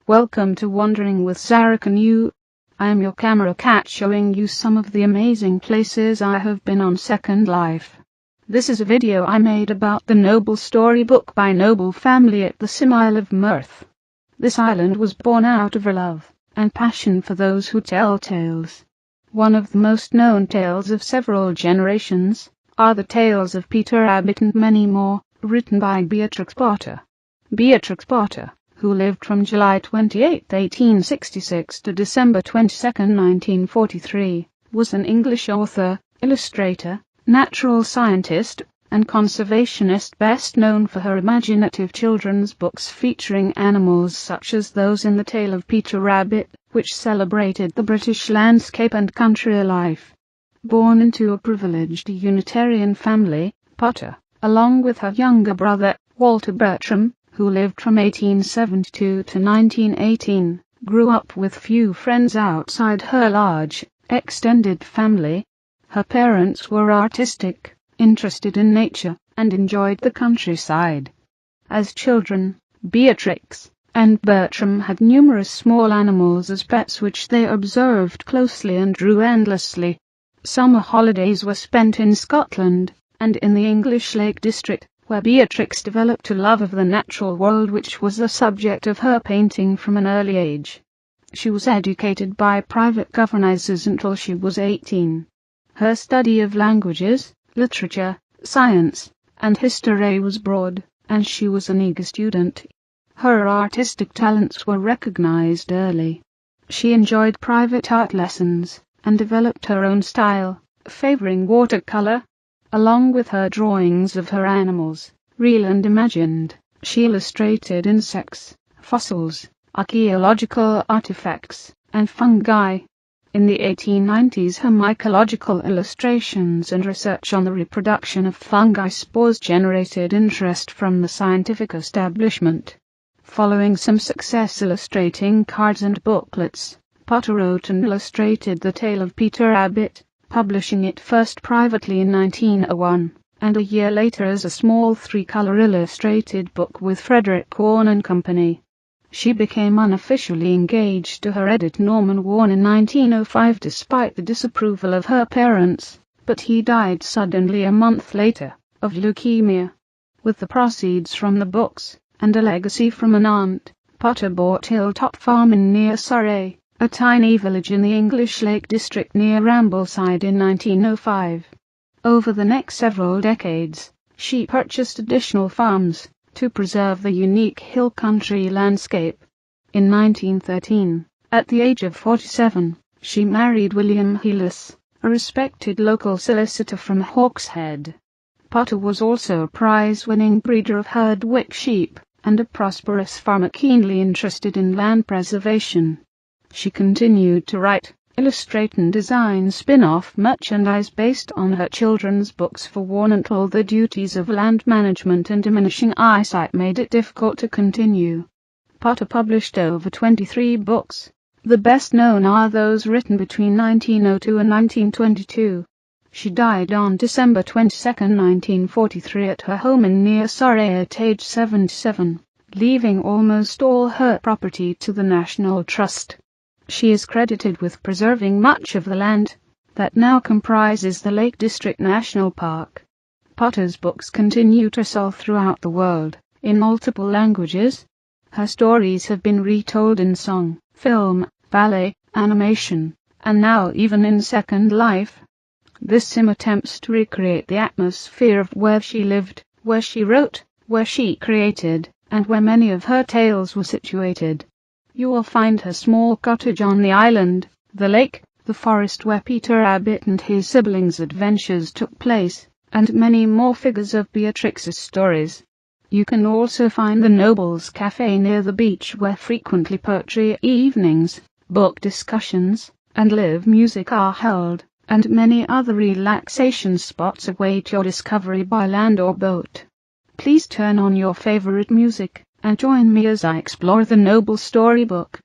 Welcome to Wandering with Zarrakan. I am your camera cat showing you some of the amazing places I have been on Second Life. This is a video I made about the NoBLe storybook by NoBLe family at the Isle of Mirth. This island was born out of a love and passion for those who tell tales. One of the most known tales of several generations are the tales of Peter Rabbit and many more, written by Beatrix Potter. Beatrix Potter, who lived from July 28, 1866 to December 22, 1943, was an English author, illustrator, natural scientist, and conservationist, best known for her imaginative children's books featuring animals such as those in The Tale of Peter Rabbit, which celebrated the British landscape and country life. Born into a privileged Unitarian family, Potter, along with her younger brother, Walter Bertram, who lived from 1872 to 1918, grew up with few friends outside her large, extended family. Her parents were artistic, interested in nature, and enjoyed the countryside. As children, Beatrix and Bertram had numerous small animals as pets which they observed closely and drew endlessly. Summer holidays were spent in Scotland, and in the English Lake District, where Beatrix developed a love of the natural world which was the subject of her painting from an early age. She was educated by private governesses until she was 18. Her study of languages, literature, science, and history was broad, and she was an eager student. Her artistic talents were recognized early. She enjoyed private art lessons, and developed her own style, favoring watercolor. Along with her drawings of her animals, real and imagined, she illustrated insects, fossils, archaeological artifacts, and fungi. In the 1890s, her mycological illustrations and research on the reproduction of fungi spores generated interest from the scientific establishment. Following some success illustrating cards and booklets, Potter wrote and illustrated The Tale of Peter Rabbit, publishing it first privately in 1901, and a year later as a small 3-color illustrated book with Frederick Warne & Company. She became unofficially engaged to her editor Norman Warne in 1905 despite the disapproval of her parents, but he died suddenly a month later, of leukemia. With the proceeds from the books, and a legacy from an aunt, Potter bought Hilltop Farm in near Surrey, a tiny village in the English Lake District near Ambleside in 1905. Over the next several decades, she purchased additional farms to preserve the unique hill country landscape. In 1913, at the age of 47, she married William Heelis, a respected local solicitor from Hawkshead. Potter was also a prize-winning breeder of Herdwick sheep, and a prosperous farmer keenly interested in land preservation. She continued to write, illustrate and design spin-off merchandise based on her children's books for Warne until the duties of land management and diminishing eyesight made it difficult to continue. Potter published over 23 books. The best known are those written between 1902 and 1922. She died on December 22, 1943 at her home in near Surrey at age 77, leaving almost all her property to the National Trust. She is credited with preserving much of the land that now comprises the Lake District National Park. Potter's books continue to sell throughout the world, in multiple languages. Her stories have been retold in song, film, ballet, animation, and now even in Second Life. This sim attempts to recreate the atmosphere of where she lived, where she wrote, where she created, and where many of her tales were situated. You will find her small cottage on the island, the lake, the forest where Peter Rabbit and his siblings' adventures took place, and many more figures of Beatrix's stories. You can also find the NoBLe's cafe near the beach where frequently poetry evenings, book discussions, and live music are held, and many other relaxation spots await your discovery by land or boat. Please turn on your favorite music and join me as I explore the NoBLe storybook.